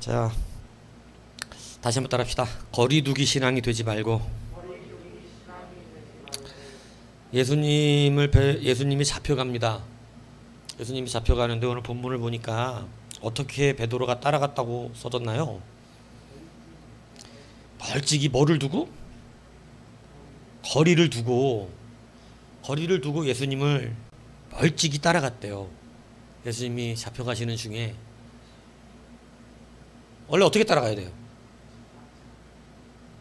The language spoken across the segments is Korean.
자, 다시 한번 따라합시다. 거리두기 신앙이 되지 말고 예수님이 잡혀갑니다. 예수님이 잡혀가는데 오늘 본문을 보니까 어떻게 베드로가 따라갔다고 써졌나요? 멀찍이 뭐를 두고? 거리를 두고 예수님을 멀찍이 따라갔대요. 예수님이 잡혀가시는 중에 원래 어떻게 따라가야 돼요?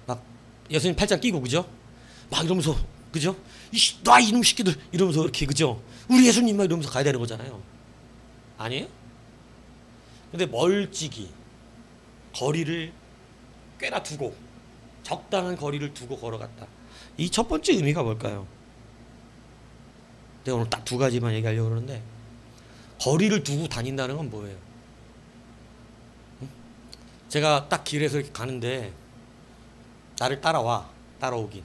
막 예수님 팔짱 끼고, 그죠? 막 이러면서, 그죠? 놔 이놈 새끼들 이러면서 이렇게, 그죠? 우리 예수님 막 이러면서 가야 되는 거잖아요. 아니에요? 근데 멀찍이 거리를 꽤나 두고, 적당한 거리를 두고 걸어갔다. 이 첫 번째 의미가 뭘까요? 내가 오늘 딱 두 가지만 얘기하려고 그러는데, 거리를 두고 다닌다는 건 뭐예요? 제가 딱 길에서 이렇게 가는데 나를 따라오긴.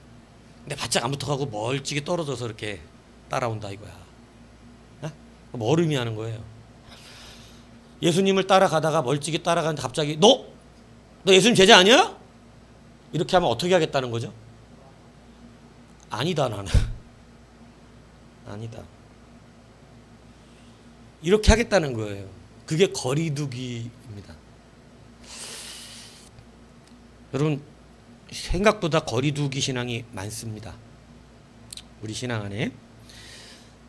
근데 바짝 안 붙어가고 멀찍이 떨어져서 이렇게 따라온다 이거야. 뭘 의미하는 거예요? 예수님을 따라가다가 멀찍이 따라가는데 갑자기 너 예수님 제자 아니야? 이렇게 하면 어떻게 하겠다는 거죠? 아니다, 나는. 아니다. 이렇게 하겠다는 거예요. 그게 거리두기입니다. 여러분, 생각보다 거리두기 신앙이 많습니다. 우리 신앙 안에.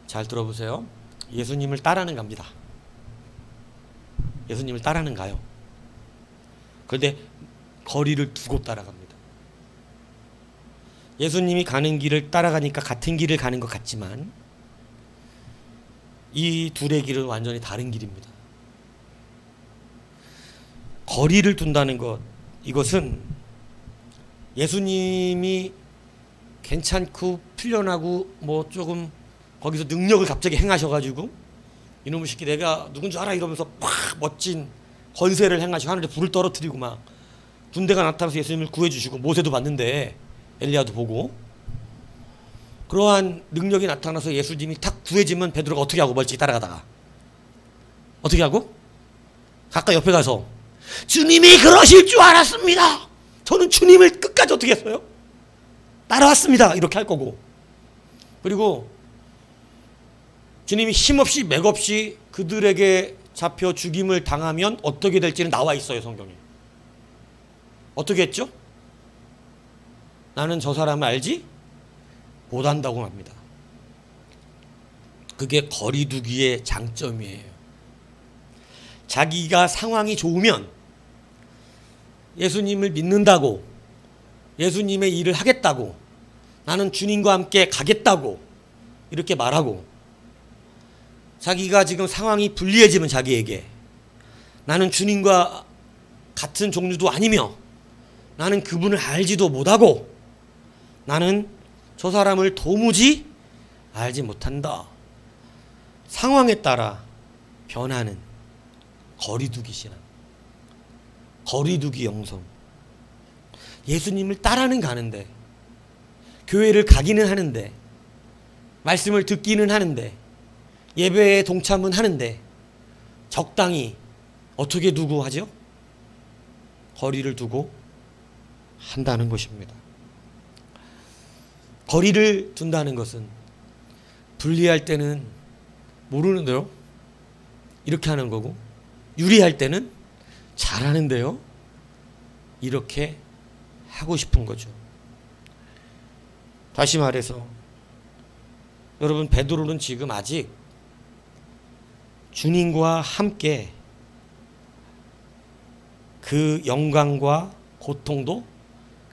잘 들어보세요. 예수님을 따라는 갑니다. 예수님을 따라는 가요. 그런데 거리를 두고 따라갑니다. 예수님이 가는 길을 따라가니까 같은 길을 가는 것 같지만 이 둘의 길은 완전히 다른 길입니다. 거리를 둔다는 것, 이것은 예수님이 괜찮고 풀려나고 뭐 조금 거기서 능력을 갑자기 행하셔가지고 이놈의 새끼 내가 누군 줄 알아 이러면서 팍 멋진 권세를 행하시고 하늘에 불을 떨어뜨리고 막 군대가 나타나서 예수님을 구해주시고 모세도 봤는데 엘리야도 보고 그러한 능력이 나타나서 예수님이 탁 구해지면 베드로가 어떻게 하고 멀찍이 따라가다가 어떻게 하고? 가까이 옆에 가서 주님이 그러실 줄 알았습니다. 저는 주님을 끝까지 어떻게 했어요? 따라왔습니다. 이렇게 할 거고. 그리고 주님이 힘없이 맥없이 그들에게 잡혀 죽임을 당하면 어떻게 될지는 나와 있어요, 성경에. 어떻게 했죠? 나는 저 사람을 알지 못한다고 합니다. 그게 거리두기의 장점이에요. 자기가 상황이 좋으면 예수님을 믿는다고, 예수님의 일을 하겠다고, 나는 주님과 함께 가겠다고 이렇게 말하고, 자기가 지금 상황이 불리해지면 자기에게 나는 주님과 같은 종류도 아니며 나는 그분을 알지도 못하고 나는 저 사람을 도무지 알지 못한다. 상황에 따라 변하는 거리두기 신앙, 거리두기 영성. 예수님을 따라는 가는데, 교회를 가기는 하는데, 말씀을 듣기는 하는데, 예배에 동참은 하는데, 적당히 어떻게 두고 하죠? 거리를 두고 한다는 것입니다. 거리를 둔다는 것은 불리할 때는 모르는 대로 이렇게 하는 거고, 유리할 때는 잘하는데요, 이렇게 하고 싶은 거죠. 다시 말해서 여러분, 베드로는 지금 아직 주님과 함께 그 영광과 고통도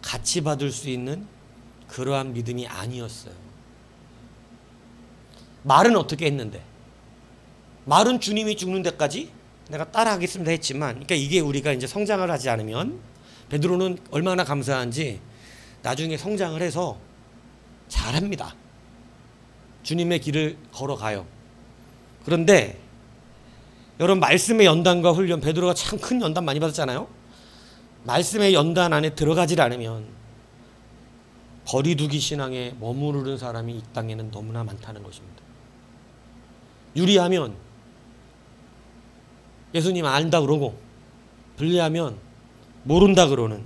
같이 받을 수 있는 그러한 믿음이 아니었어요. 말은 어떻게 했는데? 말은 주님이 죽는 데까지 내가 따라하겠습니다 했지만, 그러니까 이게 우리가 이제 성장을 하지 않으면, 베드로는 얼마나 감사한지 나중에 성장을 해서 잘합니다. 주님의 길을 걸어가요. 그런데 여러분, 말씀의 연단과 훈련, 베드로가 참 큰 연단 많이 받았잖아요. 말씀의 연단 안에 들어가질 않으면 거리두기 신앙에 머무르는 사람이 이 땅에는 너무나 많다는 것입니다. 유리하면 예수님 안다 그러고 분리하면 모른다 그러는,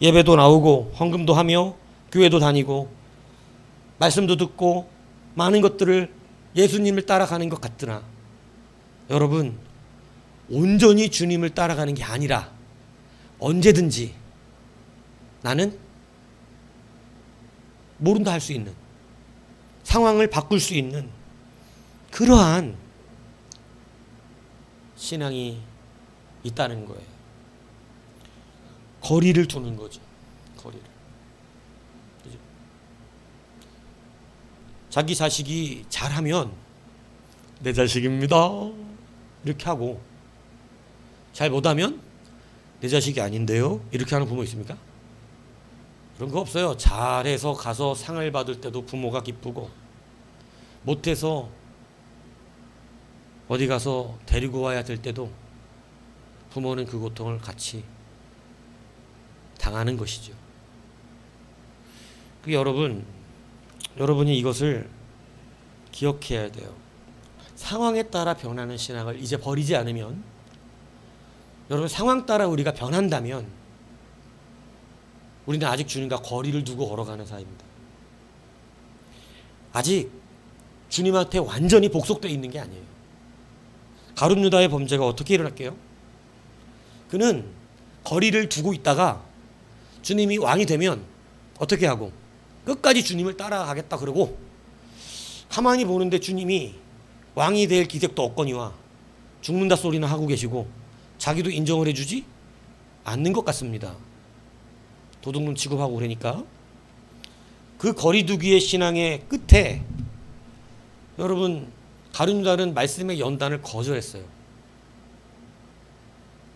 예배도 나오고 헌금도 하며 교회도 다니고 말씀도 듣고 많은 것들을 예수님을 따라가는 것 같으나, 여러분, 온전히 주님을 따라가는 게 아니라 언제든지 나는 모른다 할 수 있는, 상황을 바꿀 수 있는 그러한 신앙이 있다는 거예요. 거리를 두는 거죠. 거리를. 그죠? 자기 자식이 잘하면 내 자식입니다 이렇게 하고, 잘 못하면 내 자식이 아닌데요 이렇게 하는 부모 있습니까? 그런 거 없어요. 잘해서 가서 상을 받을 때도 부모가 기쁘고, 못해서 어디 가서 데리고 와야 될 때도 부모는 그 고통을 같이 당하는 것이죠. 그 여러분이 이것을 기억해야 돼요. 상황에 따라 변하는 신앙을 이제 버리지 않으면, 여러분, 상황 따라 우리가 변한다면 우리는 아직 주님과 거리를 두고 걸어가는 사이입니다. 아직 주님한테 완전히 복속되어 있는 게 아니에요. 가룟 유다의 범죄가 어떻게 일어날게요? 그는 거리를 두고 있다가 주님이 왕이 되면 어떻게 하고 끝까지 주님을 따라가겠다 그러고, 가만히 보는데 주님이 왕이 될 기색도 없거니와 죽는다 소리나 하고 계시고 자기도 인정을 해주지 않는 것 같습니다. 도둑놈 취급하고 그러니까. 그 거리두기의 신앙의 끝에 여러분, 가룟 유다는 말씀의 연단을 거절했어요.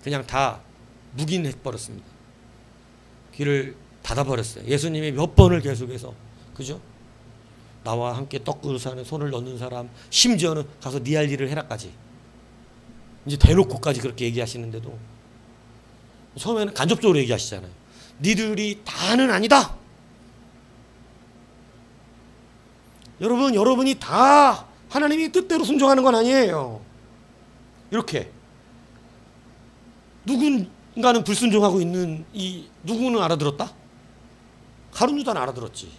그냥 다 묵인해버렸습니다. 귀를 닫아버렸어요. 예수님이 몇 번을 계속해서, 그죠? 나와 함께 떡그릇 안에 손을 넣는 사람, 심지어는 가서 네 할 일을 해라까지, 이제 대놓고까지 그렇게 얘기하시는데도 처음에는 간접적으로 얘기하시잖아요. 니들이 다는 아니다. 여러분이 다 하나님이 뜻대로 순종하는 건 아니에요. 이렇게 누군가는 불순종하고 있는 이 누구는 알아들었다? 가룟 유다는 알아들었지.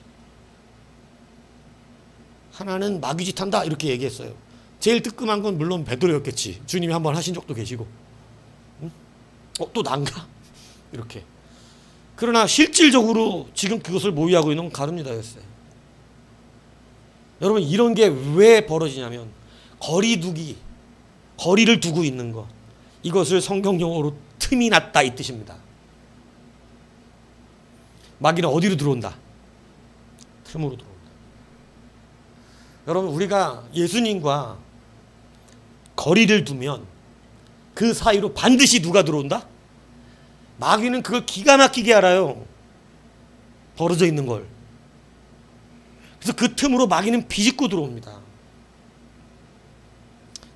하나는 마귀짓 한다 이렇게 얘기했어요. 제일 뜨끔한 건 물론 베드로였겠지. 주님이 한번 하신 적도 계시고, 응? 또 난가? 이렇게. 그러나 실질적으로 지금 그것을 모의하고 있는 건 가룟 유다였어요. 여러분, 이런 게 왜 벌어지냐면 거리를 두고 있는 것, 이것을 성경 용어로 틈이 났다 이 뜻입니다. 마귀는 어디로 들어온다? 틈으로 들어온다. 여러분, 우리가 예수님과 거리를 두면 그 사이로 반드시 누가 들어온다? 마귀는 그걸 기가 막히게 알아요. 벌어져 있는 걸. 그래서 그 틈으로 마귀는 비집고 들어옵니다.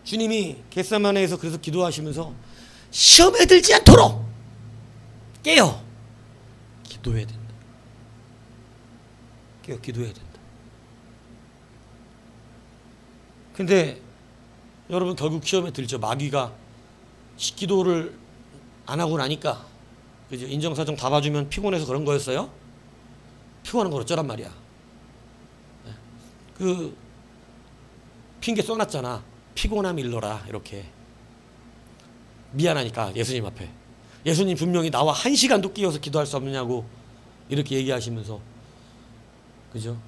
주님이 겟세마네에서 그래서 기도하시면서 시험에 들지 않도록 깨어 기도해야 된다. 깨어 기도해야 된다. 근데 여러분, 결국 시험에 들죠. 마귀가 기도를 안 하고 나니까, 그죠? 인정사정 다 봐주면 피곤해서 그런 거였어요? 피곤한 걸 어쩌란 말이야. 그 핑계 써놨잖아. 피곤함 일러라 이렇게. 미안하니까 예수님 앞에. 예수님 분명히 나와 1시간도 끼어서 기도할 수 없느냐고 이렇게 얘기하시면서, 그죠?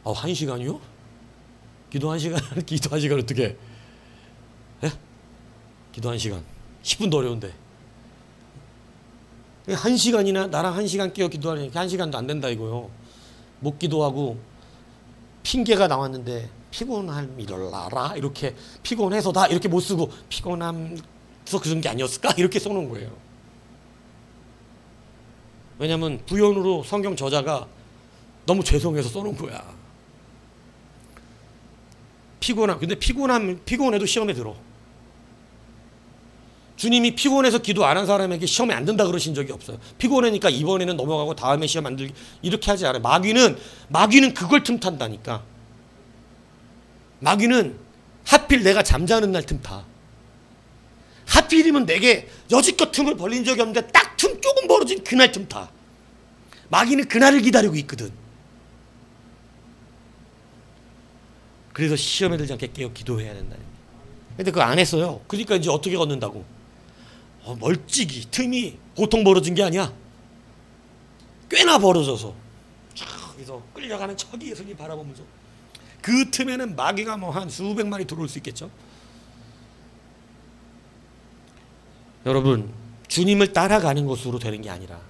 1시간이요? 기도 1시간? 기도 1시간 어떻게? 예? 기도 1시간. 10분도 어려운데. 1시간이나 나랑 1시간 끼어 기도하려니까 1시간도 안 된다 이거요. 못 기도하고 핑계가 나왔는데 피곤함 일어나라 이렇게, 피곤해서다 이렇게 못 쓰고 피곤함서 그런 게 아니었을까 이렇게 써놓은 거예요. 왜냐하면 부연으로 성경 저자가 너무 죄송해서 써놓은 거야. 근데 피곤해도 시험에 들어. 주님이 피곤해서 기도 안 한 사람에게 시험에 안 든다 그러신 적이 없어요. 피곤하니까 이번에는 넘어가고 다음에 시험 안 들기 이렇게 하지 않아요. 마귀는 그걸 틈탄다니까. 마귀는 하필 내가 잠자는 날 틈타. 하필이면 내게 여지껏 틈을 벌린 적이 없는데 딱 틈 조금 벌어진 그날 틈타. 마귀는 그날을 기다리고 있거든. 그래서 시험에 들지 않게 깨어 기도해야 된다. 근데 그거 안 했어요. 그러니까 이제 어떻게 걷는다고? 멀찍이 틈이 보통 벌어진 게 아니야. 꽤나 벌어져서 저기서 끌려가는 저기 예수님 바라보면서 그 틈에는 마귀가 뭐 한 수백 마리 들어올 수 있겠죠. 여러분, 주님을 따라가는 것으로 되는 게 아니라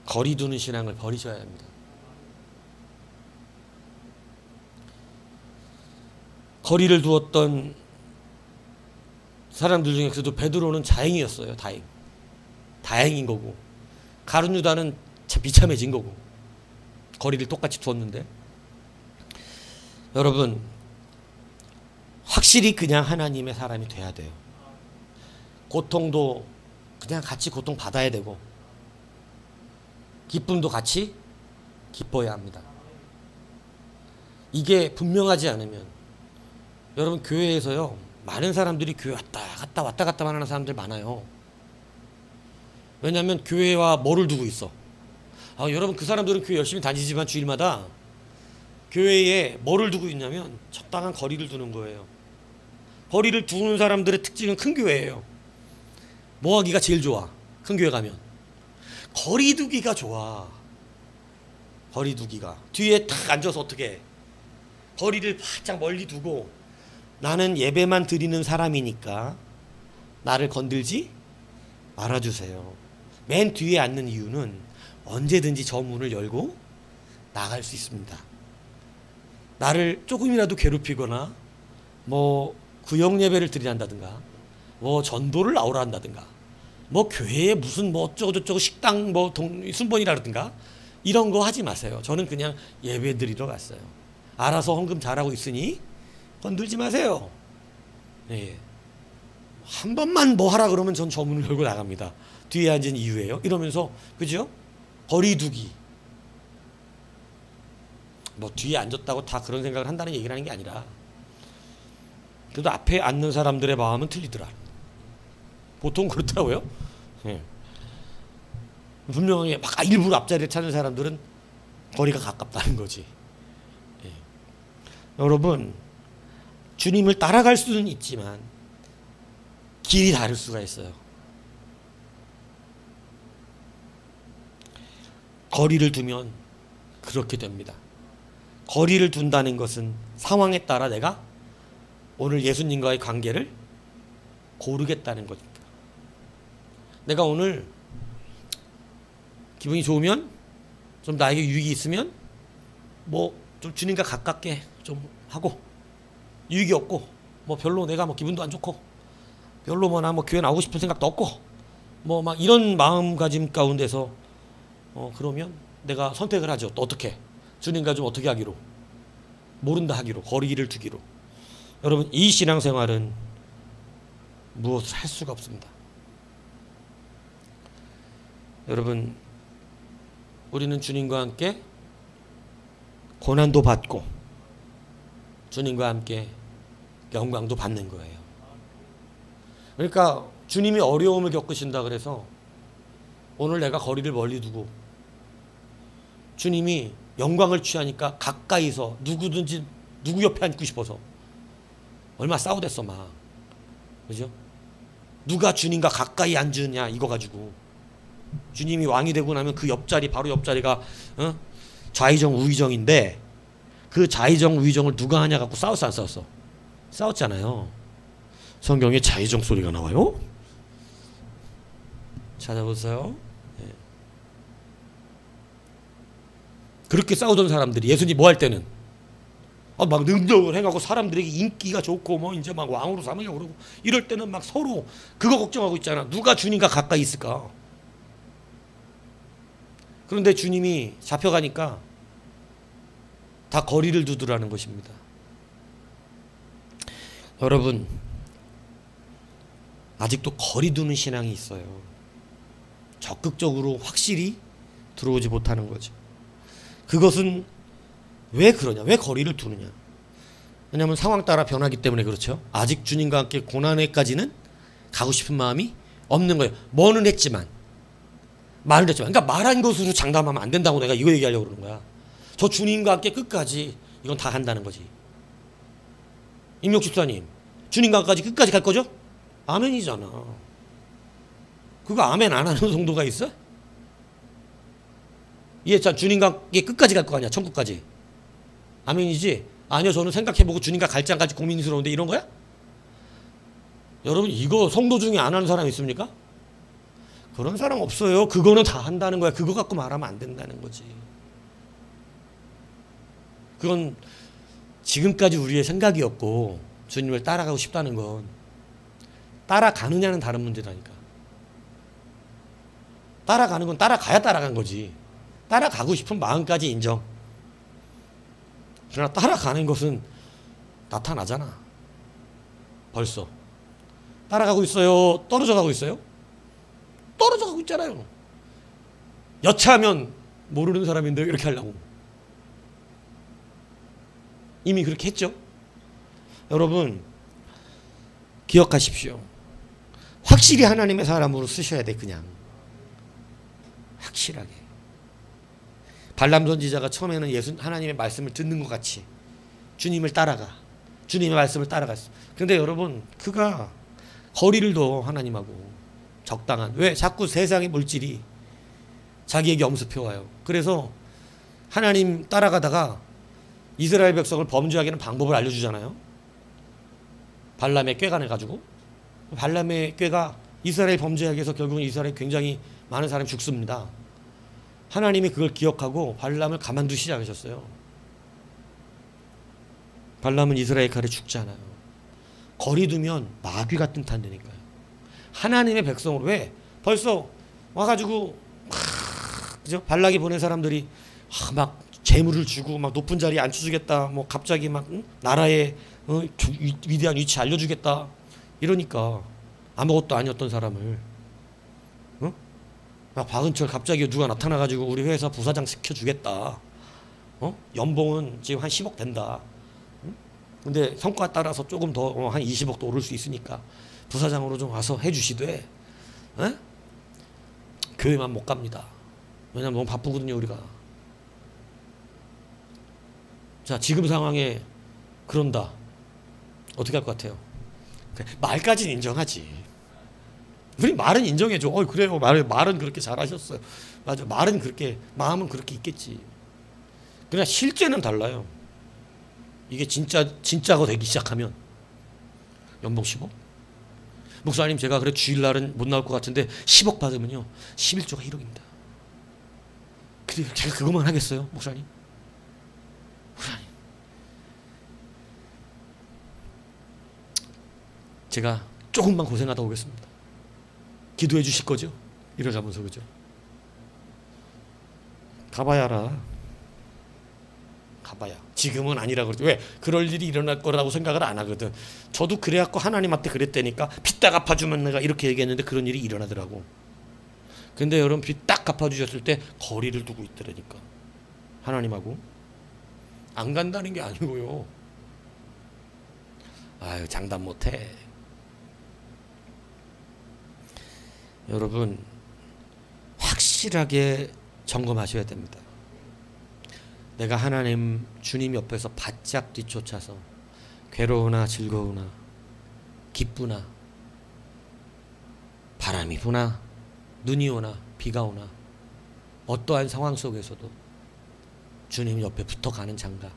거리 두는 신앙을 버리셔야 합니다. 거리를 두었던 사람들 중에서도 베드로는 자행이었어요. 다행인 거고, 가룟 유다는 참 비참해진 거고, 거리를 똑같이 두었는데, 여러분, 확실히 그냥 하나님의 사람이 돼야 돼요. 고통도 그냥 같이 고통 받아야 되고, 기쁨도 같이 기뻐야 합니다. 이게 분명하지 않으면, 여러분, 교회에서요, 많은 사람들이 교회 왔다 갔다 하는 사람들 많아요. 왜냐하면 교회와 뭐를 두고 있어? 여러분, 그 사람들은 교회 열심히 다니지만 주일마다 교회에 뭐를 두고 있냐면 적당한 거리를 두는 거예요. 거리를 두는 사람들의 특징은 큰 교회예요. 뭐 하기가 제일 좋아? 큰 교회 가면 거리 두기가 좋아. 거리 두기가. 뒤에 탁 앉아서 어떻게 해? 거리를 바짝 멀리 두고, 나는 예배만 드리는 사람이니까 나를 건들지 말아주세요. 맨 뒤에 앉는 이유는 언제든지 저 문을 열고 나갈 수 있습니다. 나를 조금이라도 괴롭히거나 뭐 구역 예배를 드리란다든가 뭐 전도를 나오라 한다든가 뭐 교회에 무슨 뭐 어쩌고저쩌고 식당 뭐 순번이라든가 이런 거 하지 마세요. 저는 그냥 예배 드리러 갔어요. 알아서 헌금 잘하고 있으니 건들지 마세요. 네. 한 번만 뭐 하라 그러면 전 저 문을 열고 나갑니다. 뒤에 앉은 이유예요. 이러면서, 그죠? 거리 두기. 뭐 뒤에 앉았다고 다 그런 생각을 한다는 얘기를 하는 게 아니라, 그래도 앞에 앉는 사람들의 마음은 틀리더라. 보통 그렇더라고요. 네. 분명하게 막 일부러 앞자리를 찾는 사람들은 거리가 가깝다는 거지. 네. 여러분, 주님을 따라갈 수는 있지만 길이 다를 수가 있어요. 거리를 두면 그렇게 됩니다. 거리를 둔다는 것은 상황에 따라 내가 오늘 예수님과의 관계를 고르겠다는 것입니다. 내가 오늘 기분이 좋으면, 좀 나에게 유익이 있으면 뭐 좀 주님과 가깝게 좀 하고, 유익이 없고 뭐 별로 내가 뭐 기분도 안 좋고 별로 뭐 나 뭐 교회 나오고 싶은 생각도 없고 뭐 막 이런 마음가짐 가운데서 그러면 내가 선택을 하죠. 또 어떻게? 주님과 좀 어떻게 하기로? 모른다 하기로, 거리를 두기로. 여러분, 이 신앙생활은 무엇을 할 수가 없습니다. 여러분, 우리는 주님과 함께 고난도 받고 주님과 함께 영광도 받는 거예요. 그러니까 주님이 어려움을 겪으신다 그래서 오늘 내가 거리를 멀리 두고 주님이 영광을 취하니까 가까이서 누구든지 누구 옆에 앉고 싶어서 얼마 싸우댔어 막. 그죠? 누가 주님과 가까이 앉으냐 이거 가지고. 주님이 왕이 되고 나면 그 옆자리, 바로 옆자리가 좌의정 우의정인데 그 좌의정 우의정을 누가 하냐 갖고 싸웠어 안 싸웠어? 싸웠잖아요. 성경에 좌의정 소리가 나와요? 찾아보세요. 네. 그렇게 싸우던 사람들이 예수님 뭐 할 때는 막 능력을 행하고 사람들에게 인기가 좋고 뭐 이제 막 왕으로 삼으려고 그러고 이럴 때는 막 서로 그거 걱정하고 있잖아. 누가 주님과 가까이 있을까? 그런데 주님이 잡혀가니까 다 거리를 두더라는 것입니다. 여러분, 아직도 거리 두는 신앙이 있어요. 적극적으로 확실히 들어오지 못하는 거죠. 그것은 왜 그러냐? 왜 거리를 두느냐? 왜냐하면 상황 따라 변하기 때문에 그렇죠. 아직 주님과 함께 고난에까지는 가고 싶은 마음이 없는 거예요. 뭐는 했지만, 말은 했지만. 그러니까 말한 것으로 장담하면 안 된다고 내가 이거 얘기하려고 그러는 거야. 저 주님과 함께 끝까지 이건 다 한다는 거지. 임yok 집사님, 주님과 끝까지 갈 거죠? 아멘이잖아. 그거 아멘 안 하는 성도가 있어? 예, 자, 주님과 함께 끝까지 갈 거 아니야, 천국까지. 아멘이지? 아니요, 저는 생각해보고 주님과 갈지 안 갈지 고민스러운데 이런 거야? 여러분, 이거 성도 중에 안 하는 사람 있습니까? 그런 사람 없어요. 그거는 다 한다는 거야. 그거 갖고 말하면 안 된다는 거지. 그건 지금까지 우리의 생각이었고, 주님을 따라가고 싶다는 건 따라가느냐는 다른 문제라니까. 따라가는 건 따라가야 따라간 거지. 따라가고 싶은 마음까지 인정. 그러나 따라가는 것은 나타나잖아. 벌써. 따라가고 있어요? 떨어져 가고 있어요? 떨어져 가고 있잖아요. 여차하면 모르는 사람인데 이렇게 하려고. 이미 그렇게 했죠. 여러분, 기억하십시오. 확실히 하나님의 사람으로 쓰셔야 돼. 그냥 확실하게. 발람 선지자가 처음에는 하나님의 말씀을 듣는 것 같이 주님을 따라가, 주님의 말씀을 따라갔어. 근데 여러분, 그가 거리를 둬. 하나님하고 적당한. 왜? 자꾸 세상의 물질이 자기에게 엄습해와요. 그래서 하나님 따라가다가 이스라엘 백성을 범죄하게 하는 방법을 알려주잖아요. 발람의 꾀가 내가지고. 발람의 꾀가 이스라엘 범죄하게 해서 결국은 이스라엘 굉장히 많은 사람이 죽습니다. 하나님이 그걸 기억하고 발람을 가만두시지 않으셨어요. 발람은 이스라엘 칼에 죽지 않아요. 거리 두면 마귀 같은 탄 되니까요. 하나님의 백성으로. 왜? 벌써 와가지고 그죠? 발락이 보낸 사람들이 막 재물을 주고 막 높은 자리에 앉혀주겠다. 뭐 갑자기 막 나라의 위대한 위치 알려주겠다. 이러니까 아무것도 아니었던 사람을 막 박은철 갑자기 누가 나타나가지고 우리 회사 부사장 시켜주겠다. 연봉은 지금 한 10억 된다. 근데 성과 따라서 조금 더 한 20억도 오를 수 있으니까 부사장으로 좀 와서 해주시되. 교회만 못 갑니다. 왜냐면 너무 바쁘거든요, 우리가. 자, 지금 상황에 그런다. 어떻게 할 것 같아요? 말까지는 인정하지. 우리 말은 인정해줘. 그래요. 말은 그렇게 잘하셨어요. 맞아. 말은 그렇게, 마음은 그렇게 있겠지. 그러나 실제는 달라요. 이게 진짜가 되기 시작하면. 연봉 10억? 목사님, 제가 그래 주일날은 못 나올 것 같은데 10억 받으면요 11조가 1억입니다. 근데 제가 그것만 하겠어요, 목사님? 목사님, 제가 조금만 고생하다 오겠습니다. 기도해 주실 거죠? 이러자면서. 그죠? 가봐야 알아. 가봐야. 지금은 아니라 그러죠. 왜? 그럴 일이 일어날 거라고 생각을 안 하거든. 저도 그래갖고 하나님한테 그랬다니까. 빚 딱 갚아주면 내가 이렇게 얘기했는데 그런 일이 일어나더라고. 근데 여러분, 빚 딱 갚아주셨을 때 거리를 두고 있더라니까. 하나님하고. 안 간다는 게 아니고요. 아유, 장담 못해. 여러분, 확실하게 점검하셔야 됩니다. 내가 하나님, 주님 옆에서 바짝 뒤쫓아서 괴로우나 즐거우나 기쁘나 바람이 부나 눈이 오나 비가 오나 어떠한 상황 속에서도 주님 옆에 붙어가는 장가.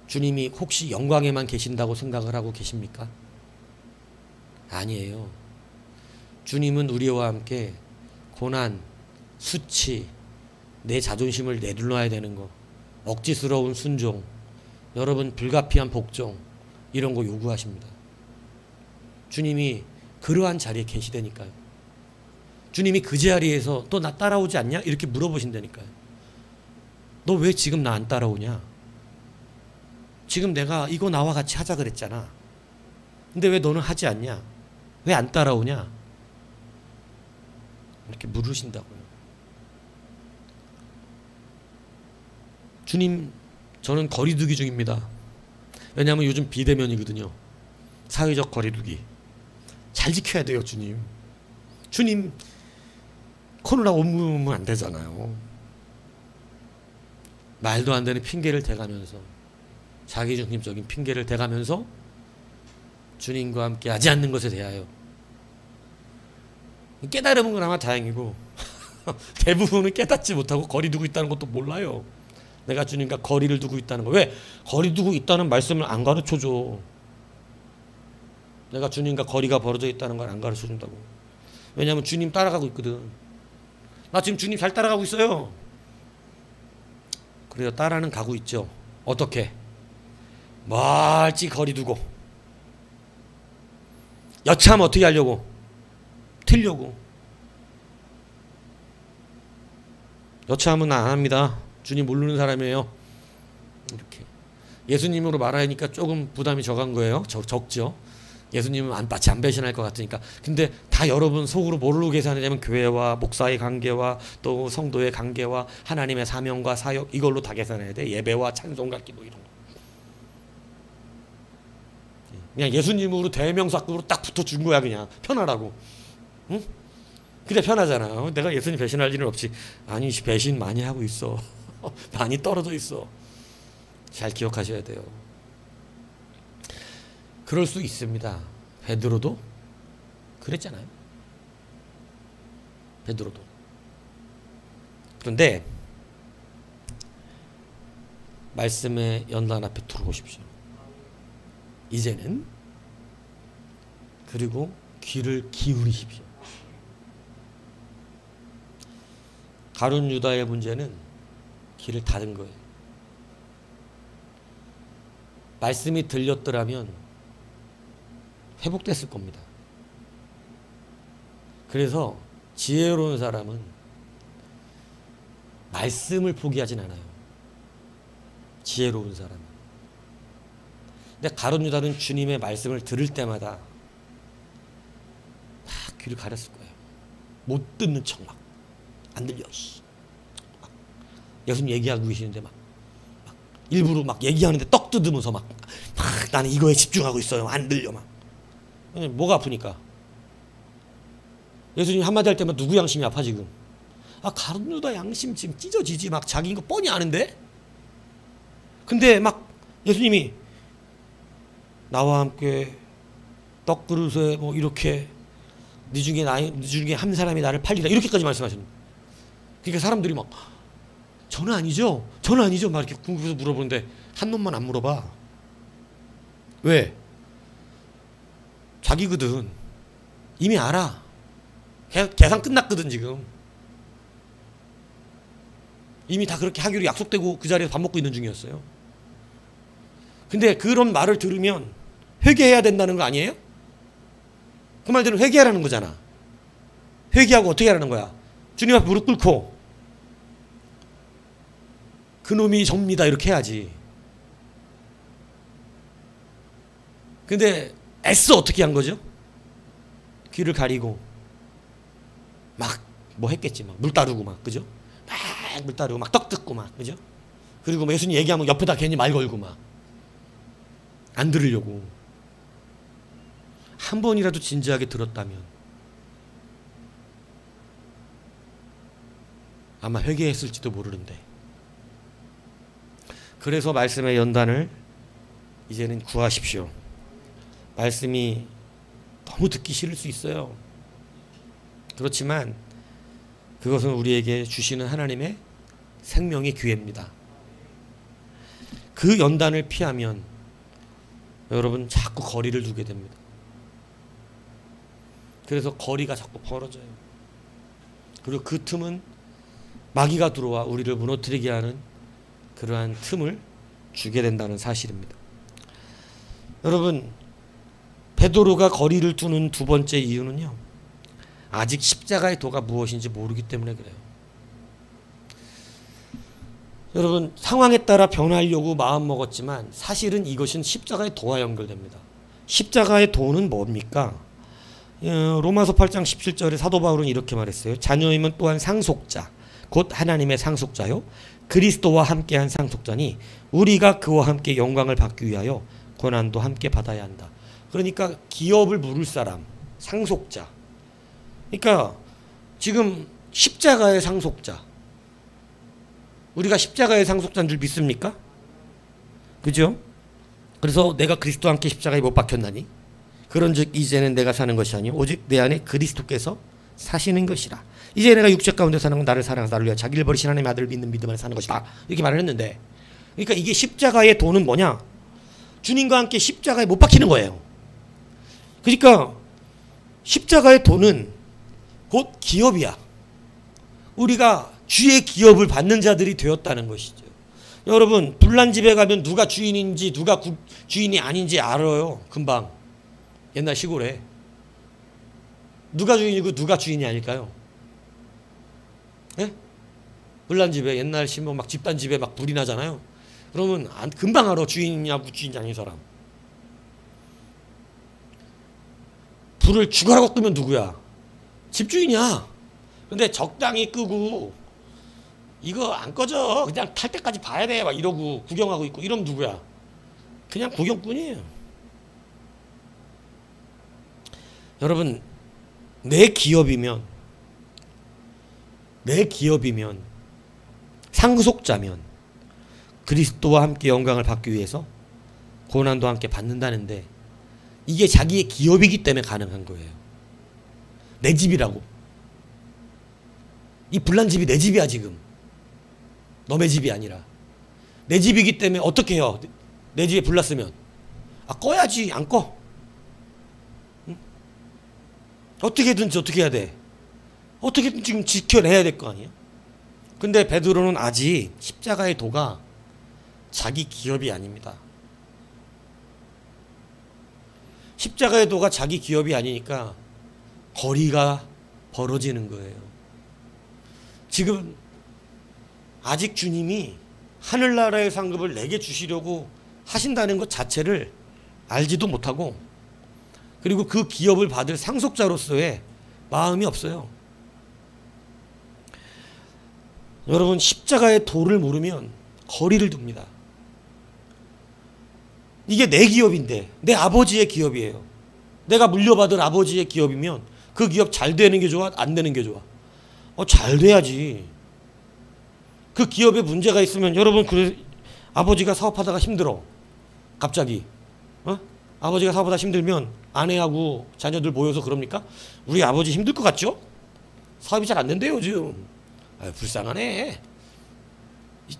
주님이 혹시 영광에만 계신다고 생각을 하고 계십니까? 아니에요. 주님은 우리와 함께 고난, 수치, 내 자존심을 내둘러야 되는 거, 억지스러운 순종, 여러분 불가피한 복종, 이런 거 요구하십니다. 주님이 그러한 자리에 계시다니까요. 주님이 그 자리에서 또 나 따라오지 않냐? 이렇게 물어보신다니까요. 너 왜 지금 나 안 따라오냐? 지금 내가 이거 나와 같이 하자 그랬잖아. 근데 왜 너는 하지 않냐? 왜 안 따라오냐? 이렇게 물으신다고요. 주님, 저는 거리두기 중입니다. 왜냐하면 요즘 비대면이거든요. 사회적 거리두기 잘 지켜야 돼요. 주님 코로나 옮기면 안 되잖아요. 말도 안 되는 핑계를 대가면서, 자기중심적인 핑계를 대가면서 주님과 함께 하지 않는 것에 대하여 깨달으면 그나마 다행이고 대부분은 깨닫지 못하고 거리 두고 있다는 것도 몰라요. 내가 주님과 거리를 두고 있다는 거. 왜? 거리 두고 있다는 말씀을 안 가르쳐줘. 내가 주님과 거리가 벌어져 있다는 걸 안 가르쳐준다고. 왜냐하면 주님 따라가고 있거든. 나 지금 주님 잘 따라가고 있어요. 그래요. 따라는 가고 있죠. 어떻게? 멀찍이 거리 두고. 여차하면 어떻게 하려고? 틀려고. 여차하면 안 합니다. 주님 모르는 사람이에요. 이렇게 예수님으로 말하니까 조금 부담이 적은 거예요. 적죠. 예수님은 마치 안 배신할 것 같으니까. 근데 다 여러분 속으로 뭘로 계산하냐면 교회와 목사의 관계와 또 성도의 관계와 하나님의 사명과 사역, 이걸로 다 계산해야 돼. 예배와 찬송과 기도 이런 거. 그냥 예수님으로 대명사급으로 딱 붙어준 거야. 그냥 편하라고. 응? 그래 편하잖아. 내가 예수님 배신할 일은 없지. 아니 배신 많이 하고 있어. 많이 떨어져 있어. 잘 기억하셔야 돼요. 그럴 수 있습니다. 베드로도 그랬잖아요. 베드로도. 그런데 말씀의 연단 앞에 들어오십시오. 이제는. 그리고 귀를 기울이십시오. 가룟 유다의 문제는 귀를 닫은 거예요. 말씀이 들렸더라면 회복됐을 겁니다. 그래서 지혜로운 사람은 말씀을 포기하진 않아요. 지혜로운 사람은. 근데 가룟 유다는 주님의 말씀을 들을 때마다 막 귀를 가렸을 거예요. 못 듣는 척 막. 안 들려. 막 예수님 얘기하고 계시는데 막 일부러 막 얘기하는데 떡 뜯으면서 막 나는 이거에 집중하고 있어요. 안 들려 막. 뭐가 아프니까. 예수님 한마디 할 때만 누구 양심이 아파 지금? 가룟 유다 양심 지금 찢어지지. 막 자기인 거 뻔히 아는데. 근데 막 예수님이 나와 함께 떡 그릇에 뭐 이렇게 네 중에 한 사람이 나를 팔리라 이렇게까지 말씀하셨는데. 그러니까 사람들이 막 저는 아니죠. 저는 아니죠. 막 이렇게 궁금해서 물어보는데 한 놈만 안 물어봐. 왜? 자기거든. 이미 알아. 계산 끝났거든 지금. 이미 다 그렇게 하기로 약속되고 그 자리에서 밥 먹고 있는 중이었어요. 근데 그런 말을 들으면 회개해야 된다는 거 아니에요? 그 말들은 회개하라는 거잖아. 회개하고 어떻게 하라는 거야? 주님 앞에 무릎 꿇고 그놈이 접니다 이렇게 해야지. 근데 애써 어떻게 한 거죠? 귀를 가리고 막 뭐 했겠지. 막 물 따르고 막 그죠? 막 물 따르고 막 떡 뜯고 막 그죠? 그리고 예수님 얘기하면 옆에다 괜히 말 걸고 막 안 들으려고. 한 번이라도 진지하게 들었다면 아마 회개했을지도 모르는데. 그래서 말씀의 연단을 이제는 구하십시오. 말씀이 너무 듣기 싫을 수 있어요. 그렇지만 그것은 우리에게 주시는 하나님의 생명의 기회입니다. 그 연단을 피하면 여러분 자꾸 거리를 두게 됩니다. 그래서 거리가 자꾸 벌어져요. 그리고 그 틈은 마귀가 들어와 우리를 무너뜨리게 하는 그러한 틈을 주게 된다는 사실입니다. 여러분, 베드로가 거리를 두는 두 번째 이유는요, 아직 십자가의 도가 무엇인지 모르기 때문에 그래요. 여러분, 상황에 따라 변하려고 마음먹었지만 사실은 이것은 십자가의 도와 연결됩니다. 십자가의 도는 뭡니까? 로마서 8장 17절에 사도 바울은 이렇게 말했어요. 자녀임은 또한 상속자, 곧 하나님의 상속자요, 그리스도와 함께한 상속자니 우리가 그와 함께 영광을 받기 위하여 고난도 함께 받아야 한다. 그러니까 기업을 물을 사람, 상속자. 그러니까 지금 십자가의 상속자. 우리가 십자가의 상속자인 줄 믿습니까? 그죠? 그래서 내가 그리스도와 함께 십자가에 못 박혔나니 그런즉 이제는 내가 사는 것이 아니요 오직 내 안에 그리스도께서 사시는 것이라. 이제 내가 육체 가운데 사는 건 나를 사랑하사 나를 위하여 자기를 버리신 하나님의 아들을 믿는 믿음 안에 사는 것이다. 이렇게 말을 했는데, 그러니까 이게 십자가의 도는 뭐냐? 주님과 함께 십자가에 못 박히는 거예요. 그러니까 십자가의 도는 곧 기업이야. 우리가 주의 기업을 받는 자들이 되었다는 것이죠. 여러분, 불난집에 가면 누가 주인인지 누가 주인이 아닌지 알아요. 금방. 옛날 시골에 누가 주인이고 누가 주인이 아닐까요? 예? 불난집에 옛날 신문 막 집단집에 막 불이 나잖아요. 그러면 금방 알아. 주인이냐고 주인이 아닌 사람. 불을 죽어라고 끄면 누구야? 집주인이야. 근데 적당히 끄고 이거 안 꺼져. 그냥 탈 때까지 봐야 돼. 막 이러고 구경하고 있고 이러면 누구야? 그냥 구경꾼이에요. 여러분, 내 기업이면 상속자면 그리스도와 함께 영광을 받기 위해서 고난도 함께 받는다는데, 이게 자기의 기업이기 때문에 가능한 거예요. 내 집이라고. 이 불난 집이 내 집이야 지금. 너네 집이 아니라. 내 집이기 때문에 어떻게 해요? 내 집에 불났으면 꺼야지. 안 꺼. 응? 어떻게든지 어떻게 해야 돼? 어떻게든 지금 지켜내야 될 거 아니에요? 근데 베드로는 아직 십자가의 도가 자기 기업이 아닙니다. 십자가의 도가 자기 기업이 아니니까 거리가 벌어지는 거예요. 지금 아직 주님이 하늘나라의 상급을 내게 주시려고 하신다는 것 자체를 알지도 못하고, 그리고 그 기업을 받을 상속자로서의 마음이 없어요. 여러분, 십자가의 도를 모르면 거리를 둡니다. 이게 내 기업인데, 내 아버지의 기업이에요. 내가 물려받은 아버지의 기업이면 그 기업 잘 되는 게 좋아? 안 되는 게 좋아? 잘 돼야지. 그 기업에 문제가 있으면, 여러분, 아버지가 사업하다가 힘들어. 갑자기. 아버지가 사업하다 힘들면 아내하고 자녀들 모여서 그럽니까? 우리 아버지 힘들 것 같죠? 사업이 잘 안 된대요, 요즘. 불쌍하네.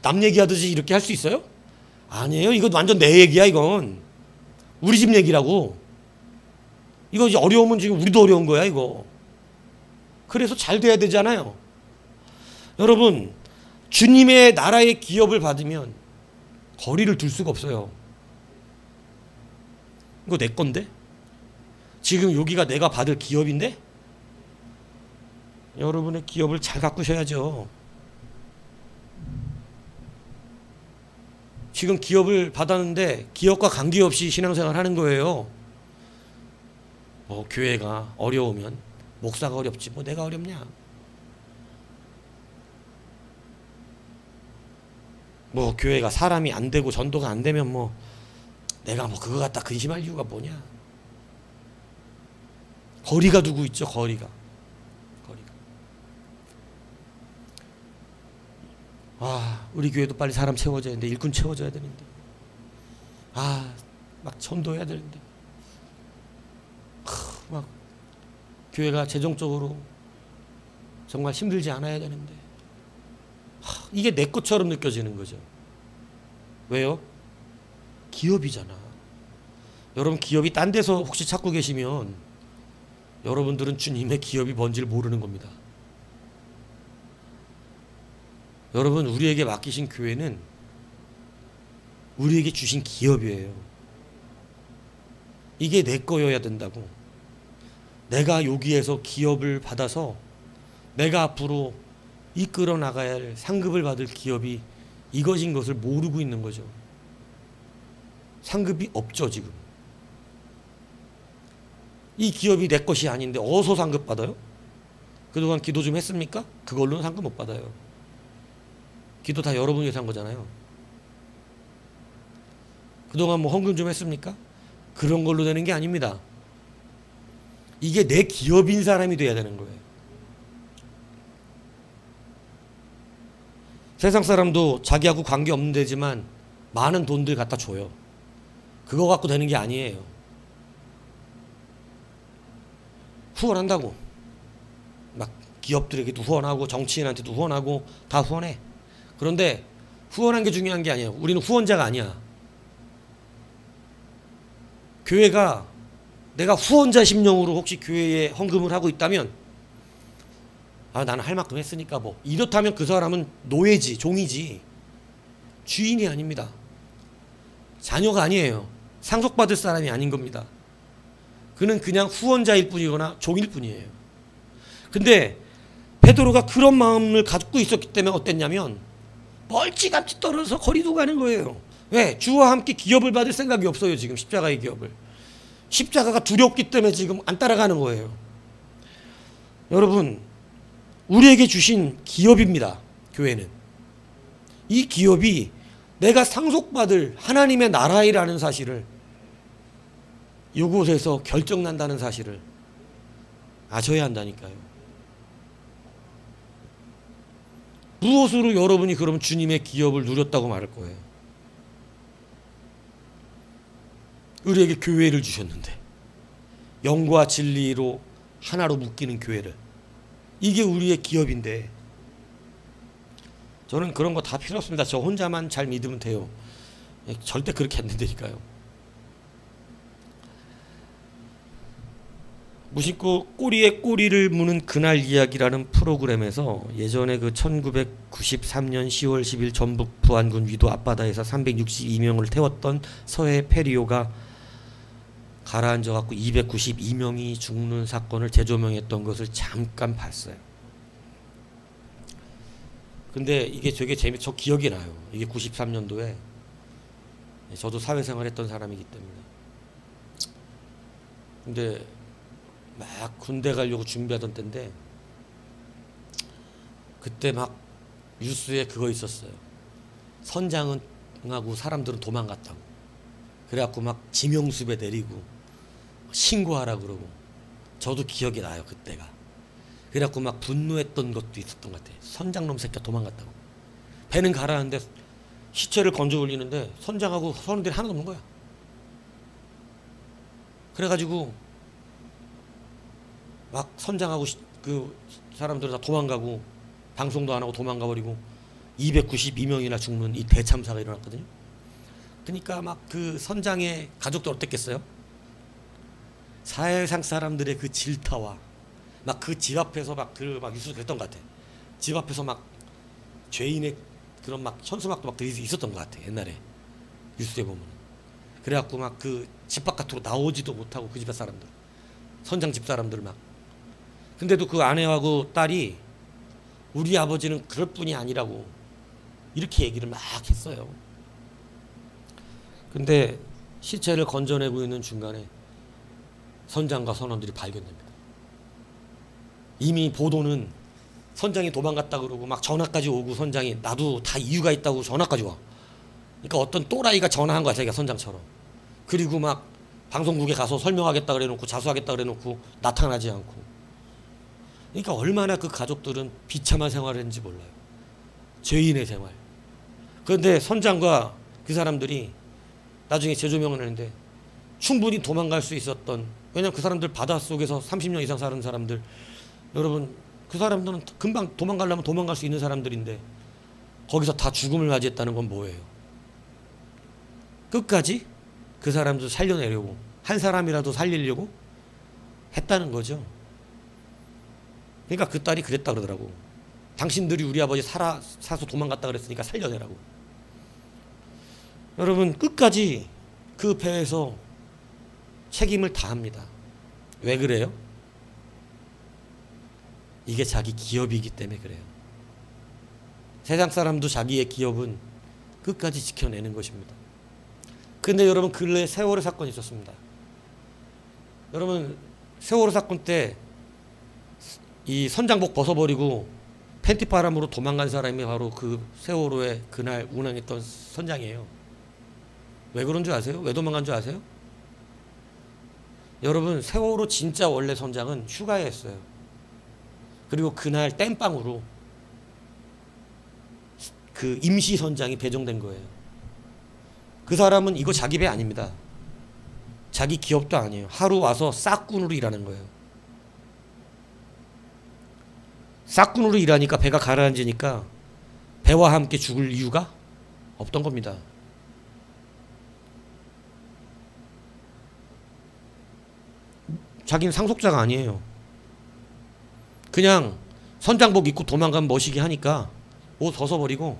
남 얘기하듯이 이렇게 할 수 있어요? 아니에요. 이거 완전 내 얘기야, 이건. 우리 집 얘기라고. 이거 이제 어려우면 지금 우리도 어려운 거야, 이거. 그래서 잘 돼야 되잖아요. 여러분, 주님의 나라의 기업을 받으면 거리를 둘 수가 없어요. 이거 내 건데? 지금 여기가 내가 받을 기업인데? 여러분의 기업을 잘 가꾸셔야죠. 지금 기업을 받았는데 기업과 관계없이 신앙생활 하는 거예요. 교회가 어려우면 목사가 어렵지 뭐 내가 어렵냐. 교회가 사람이 안 되고 전도가 안 되면 내가 그거 갖다 근심할 이유가 뭐냐. 거리가 두고 있죠. 거리가. 우리 교회도 빨리 사람 채워져야 되는데, 일꾼 채워져야 되는데, 막 전도해야 되는데, 막 교회가 재정적으로 정말 힘들지 않아야 되는데, 이게 내 것처럼 느껴지는 거죠. 왜요? 기업이잖아. 여러분, 기업이 딴 데서 혹시 찾고 계시면 여러분들은 주님의 기업이 뭔지를 모르는 겁니다. 여러분, 우리에게 맡기신 교회는 우리에게 주신 기업이에요. 이게 내 거여야 된다고. 내가 여기에서 기업을 받아서 내가 앞으로 이끌어 나가야 할 상급을 받을 기업이 이것인 것을 모르고 있는 거죠. 상급이 없죠, 지금. 이 기업이 내 것이 아닌데 어디서 상급 받아요? 그동안 기도 좀 했습니까? 그걸로는 상급 못 받아요. 기도 다 여러분이 위해서 한 거잖아요. 그동안 뭐 헌금 좀 했습니까? 그런 걸로 되는 게 아닙니다. 이게 내 기업인 사람이 돼야 되는 거예요. 세상 사람도 자기하고 관계없는 데지만 많은 돈들 갖다 줘요. 그거 갖고 되는 게 아니에요. 후원한다고. 막 기업들에게도 후원하고 정치인한테도 후원하고 다 후원해. 그런데 후원한 게 중요한 게 아니에요. 우리는 후원자가 아니야. 교회가 내가 후원자 심령으로 혹시 교회에 헌금을 하고 있다면 나는 할 만큼 했으니까 뭐 이렇다면 그 사람은 노예지, 종이지 주인이 아닙니다. 자녀가 아니에요. 상속받을 사람이 아닌 겁니다. 그는 그냥 후원자일 뿐이거나 종일 뿐이에요. 근데 베드로가 그런 마음을 갖고 있었기 때문에 어땠냐면 멀찌감치 떨어져서 거리도 가는 거예요. 왜? 주와 함께 기업을 받을 생각이 없어요. 지금 십자가의 기업을. 십자가가 두렵기 때문에 지금 안 따라가는 거예요. 여러분, 우리에게 주신 기업입니다. 교회는. 이 기업이 내가 상속받을 하나님의 나라이라는 사실을 이곳에서 결정난다는 사실을 아셔야 한다니까요. 무엇으로 여러분이 그럼 주님의 기업을 누렸다고 말할 거예요? 우리에게 교회를 주셨는데 영과 진리로 하나로 묶이는 교회를, 이게 우리의 기업인데 저는 그런 거 다 필요 없습니다. 저 혼자만 잘 믿으면 돼요. 절대 그렇게 안 된다니까요. 무심코 꼬리에 꼬리를 무는 그날 이야기라는 프로그램에서 예전에 그 1993년 10월 10일 전북 부안군 위도 앞바다에서 362명을 태웠던 서해 페리오가 가라앉아 갖고 292명이 죽는 사건을 재조명했던 것을 잠깐 봤어요. 근데 이게 되게 저 기억이 나요. 이게 93년도에 저도 사회생활 했던 사람이기 때문에. 근데 막 군대 가려고 준비하던 때인데 그때 막 뉴스에 그거 있었어요. 선장은 하고 사람들은 도망갔다고. 그래갖고 막 지명수배 내리고 신고하라 그러고. 저도 기억이 나요. 그때가. 그래갖고 막 분노했던 것도 있었던 것 같아요. 선장놈 새끼가 도망갔다고. 배는 가라앉는데 시체를 건져 올리는데 선장하고 선원들이 하나도 없는 거야. 그래가지고 막 선장하고 그 사람들은 다 도망가고 방송도 안 하고 도망가 버리고 292명이나 죽는 이 대참사가 일어났거든요. 그러니까 막 그 선장의 가족들 어땠겠어요? 사회상 사람들의 그 질타와 막 그 집 앞에서 막 뉴스 그랬던 것 같아. 집 앞에서 막 죄인의 그런 막 현수막도 막 있었던 것 같아. 옛날에 뉴스에 보면. 그래갖고 막 그 집 바깥으로 나오지도 못하고 그 집 사람들, 선장 집 사람들 막. 근데도 그 아내하고 딸이 우리 아버지는 그럴 뿐이 아니라고 이렇게 얘기를 막 했어요. 근데 시체를 건져내고 있는 중간에 선장과 선원들이 발견됩니다. 이미 보도는 선장이 도망갔다 그러고 막 전화까지 오고, 선장이 나도 다 이유가 있다고 전화까지 와. 그러니까 어떤 또라이가 전화한 거야, 자기가 선장처럼. 그리고 막 방송국에 가서 설명하겠다 그래놓고 자수하겠다 그래놓고 나타나지 않고. 그러니까 얼마나 그 가족들은 비참한 생활을 했는지 몰라요. 죄인의 생활. 그런데 선장과 그 사람들이 나중에 재조명을 했는데 충분히 도망갈 수 있었던, 왜냐면 그 사람들 바닷속에서 30년 이상 사는 사람들, 여러분 그 사람들은 금방 도망가려면 도망갈 수 있는 사람들인데 거기서 다 죽음을 맞이했다는 건 뭐예요? 끝까지 그 사람들 살려내려고, 한 사람이라도 살리려고 했다는 거죠. 그러니까 그 딸이 그랬다 그러더라고. 당신들이 우리 아버지 사서 도망갔다 그랬으니까 살려내라고. 여러분 끝까지 그 배에서 책임을 다합니다. 왜 그래요? 이게 자기 기업이기 때문에 그래요. 세상 사람도 자기의 기업은 끝까지 지켜내는 것입니다. 근데 여러분 근래 세월호 사건이 있었습니다. 여러분 세월호 사건 때 이 선장복 벗어버리고 팬티바람으로 도망간 사람이 바로 그 세월호에 그날 운항했던 선장이에요. 왜 그런 줄 아세요? 왜 도망간 줄 아세요? 여러분, 세월호 진짜 원래 선장은 휴가였어요. 그리고 그날 땜빵으로 그 임시 선장이 배정된 거예요. 그 사람은 이거 자기 배 아닙니다. 자기 기업도 아니에요. 하루 와서 싹군으로 일하는 거예요. 싹군으로 일하니까 배가 가라앉으니까 배와 함께 죽을 이유가 없던 겁니다. 자기는 상속자가 아니에요. 그냥 선장복 입고 도망가면 멋이게 하니까 옷 벗어버리고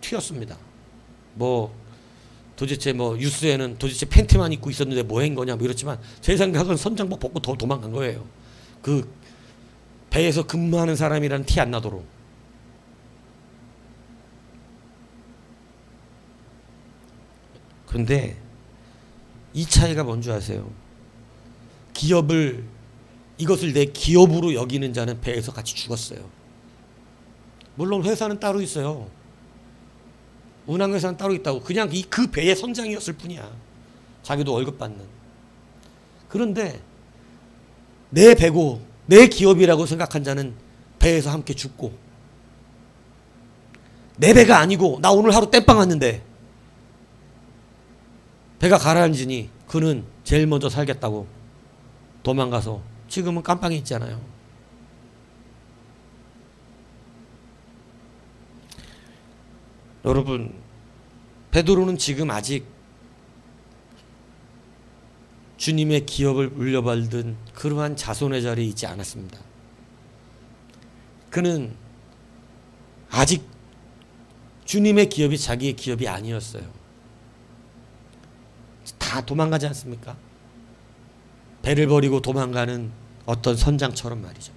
튀었습니다. 도대체 뉴스에는 도대체 팬티만 입고 있었는데 뭐 한 거냐 이렇지만 제 생각은 선장복 벗고 도망간 거예요. 그 배에서 근무하는 사람이라는 티 안 나도록. 그런데 이 차이가 뭔지 아세요? 이것을 내 기업으로 여기는 자는 배에서 같이 죽었어요. 물론 회사는 따로 있어요. 운항회사는 따로 있다고. 그냥 그 배의 선장이었을 뿐이야. 자기도 월급 받는. 그런데 내 배고 내 기업이라고 생각한 자는 배에서 함께 죽고, 내 배가 아니고 나 오늘 하루 땜빵 왔는데 배가 가라앉으니 그는 제일 먼저 살겠다고 도망가서 지금은 깜빵에 있잖아요. 여러분, 베드로는 지금 아직 주님의 기업을 물려받은 그러한 자손의 자리에 있지 않았습니다. 그는 아직 주님의 기업이 자기의 기업이 아니었어요. 다 도망가지 않습니까? 배를 버리고 도망가는 어떤 선장처럼 말이죠.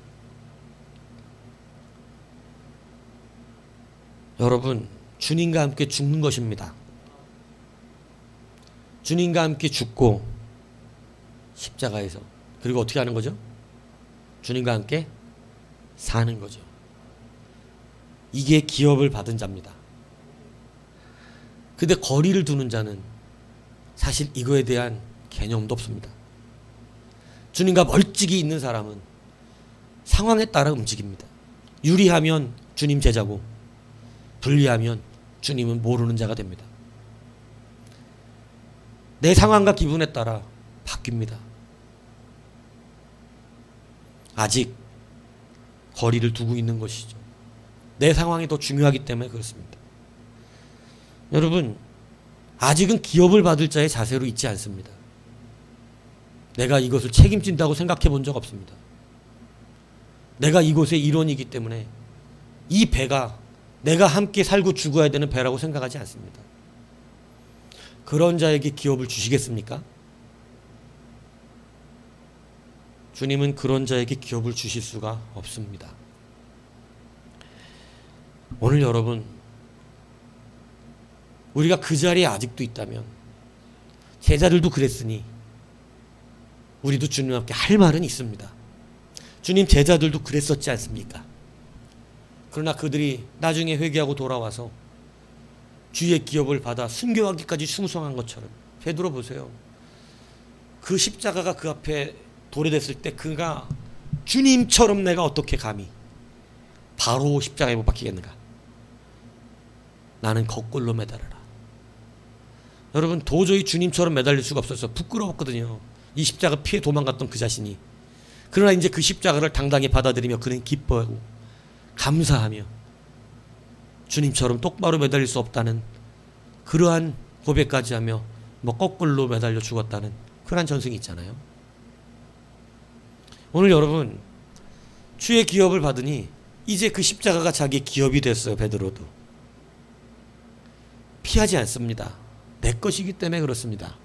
여러분, 주님과 함께 죽는 것입니다. 주님과 함께 죽고 십자가에서, 그리고 어떻게 하는 거죠? 주님과 함께 사는 거죠. 이게 기업을 받은 자입니다. 근데 거리를 두는 자는 사실 이거에 대한 개념도 없습니다. 주님과 멀찍이 있는 사람은 상황에 따라 움직입니다. 유리하면 주님 제자고, 불리하면 주님은 모르는 자가 됩니다. 내 상황과 기분에 따라 바뀝니다. 아직 거리를 두고 있는 것이죠. 내 상황이 더 중요하기 때문에 그렇습니다. 여러분, 아직은 기업을 받을 자의 자세로 있지 않습니다. 내가 이것을 책임진다고 생각해 본 적 없습니다. 내가 이곳의 일원이기 때문에 이 배가 내가 함께 살고 죽어야 되는 배라고 생각하지 않습니다. 그런 자에게 기업을 주시겠습니까? 주님은 그런 자에게 기업을 주실 수가 없습니다. 오늘 여러분, 우리가 그 자리에 아직도 있다면, 제자들도 그랬으니 우리도 주님과 함께 할 말은 있습니다. 주님 제자들도 그랬었지 않습니까? 그러나 그들이 나중에 회개하고 돌아와서 주의 기업을 받아 순교하기까지 충성한 것처럼, 베드로 보세요. 그 십자가가 그 앞에 도래됐을 때 그가 주님처럼 내가 어떻게 감히 바로 십자가에 못 박히겠는가? 나는 거꾸로 매달아라. 여러분, 도저히 주님처럼 매달릴 수가 없었어요. 부끄러웠거든요. 이 십자가 피해 도망갔던 그 자신이. 그러나 이제 그 십자가를 당당히 받아들이며 그는 기뻐하고 감사하며 주님처럼 똑바로 매달릴 수 없다는 그러한 고백까지 하며 거꾸로 매달려 죽었다는 그러한 전승이 있잖아요. 오늘 여러분, 주의 기업을 받으니 이제 그 십자가가 자기 기업이 됐어요. 베드로도 피하지 않습니다. 내 것이기 때문에 그렇습니다.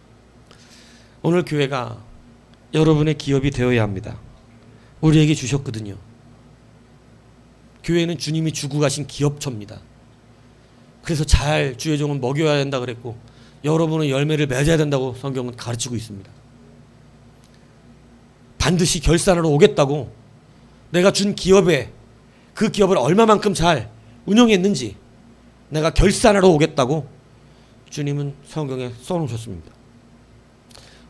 오늘 교회가 여러분의 기업이 되어야 합니다. 우리에게 주셨거든요. 교회는 주님이 주고 가신 기업처입니다. 그래서 잘 주의 종은 먹여야 된다 그랬고, 여러분은 열매를 맺어야 된다고 성경은 가르치고 있습니다. 반드시 결산하러 오겠다고, 내가 준 기업에 그 기업을 얼마만큼 잘 운영했는지 내가 결산하러 오겠다고 주님은 성경에 써놓으셨습니다.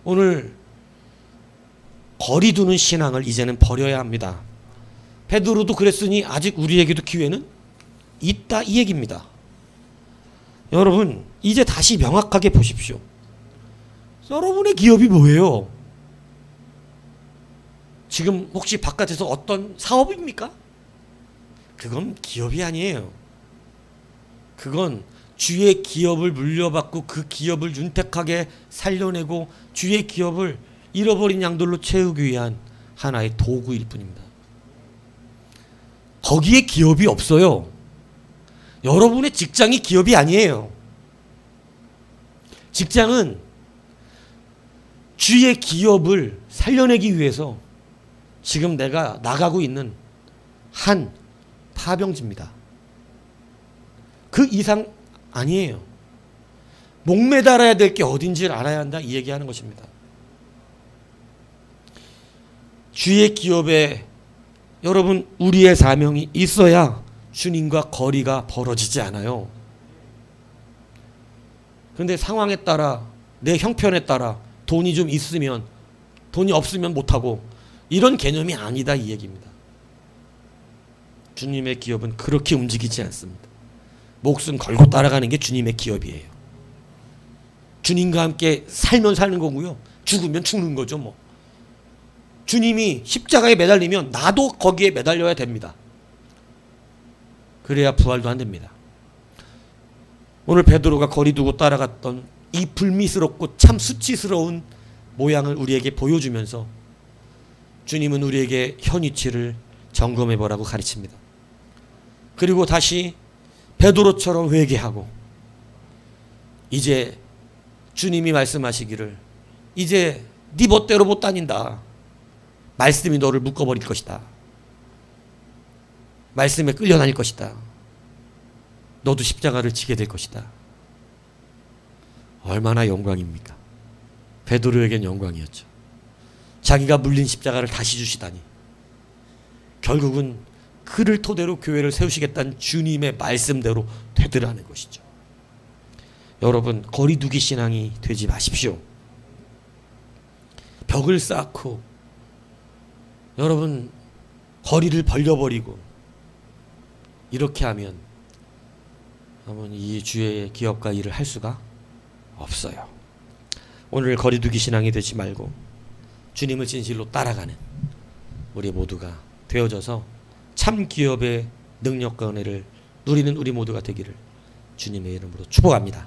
오늘 거리 두는 신앙을 이제는 버려야 합니다. 베드로도 그랬으니 아직 우리에게도 기회는 있다, 이 얘기입니다. 여러분, 이제 다시 명확하게 보십시오. 여러분의 기업이 뭐예요? 지금 혹시 바깥에서 어떤 사업입니까? 그건 기업이 아니에요. 그건 주의 기업을 물려받고 그 기업을 윤택하게 살려내고 주의 기업을 잃어버린 양들로 채우기 위한 하나의 도구일 뿐입니다. 거기에 기업이 없어요. 여러분의 직장이 기업이 아니에요. 직장은 주의 기업을 살려내기 위해서 지금 내가 나가고 있는 한 파병지입니다. 그 이상 아니에요. 목매달아야 될 게 어딘지를 알아야 한다, 이 얘기하는 것입니다. 주의 기업에 여러분, 우리의 사명이 있어야 주님과 거리가 벌어지지 않아요. 그런데 상황에 따라, 내 형편에 따라 돈이 좀 있으면, 돈이 없으면 못하고, 이런 개념이 아니다, 이 얘기입니다. 주님의 기업은 그렇게 움직이지 않습니다. 목숨 걸고 따라가는 게 주님의 기업이에요. 주님과 함께 살면 사는 거고요, 죽으면 죽는 거죠, 뭐. 주님이 십자가에 매달리면 나도 거기에 매달려야 됩니다. 그래야 부활도 안 됩니다. 오늘 베드로가 거리 두고 따라갔던 이 불미스럽고 참 수치스러운 모양을 우리에게 보여주면서 주님은 우리에게 현 위치를 점검해 보라고 가르칩니다. 그리고 다시 베드로처럼 회개하고, 이제 주님이 말씀하시기를 이제 네 멋대로 못 다닌다. 말씀이 너를 묶어버릴 것이다. 말씀에 끌려다닐 것이다. 너도 십자가를 지게 될 것이다. 얼마나 영광입니까? 베드로에겐 영광이었죠. 자기가 물린 십자가를 다시 주시다니. 결국은 그를 토대로 교회를 세우시겠다는 주님의 말씀대로 되더라는 것이죠. 여러분, 거리두기 신앙이 되지 마십시오. 벽을 쌓고 여러분 거리를 벌려버리고 이렇게 하면 여러분 이 주의 기업과 일을 할 수가 없어요. 오늘 거리두기 신앙이 되지 말고 주님을 진실로 따라가는 우리 모두가 되어져서 참 기업의 능력과 은혜를 누리는 우리 모두가 되기를 주님의 이름으로 축복합니다.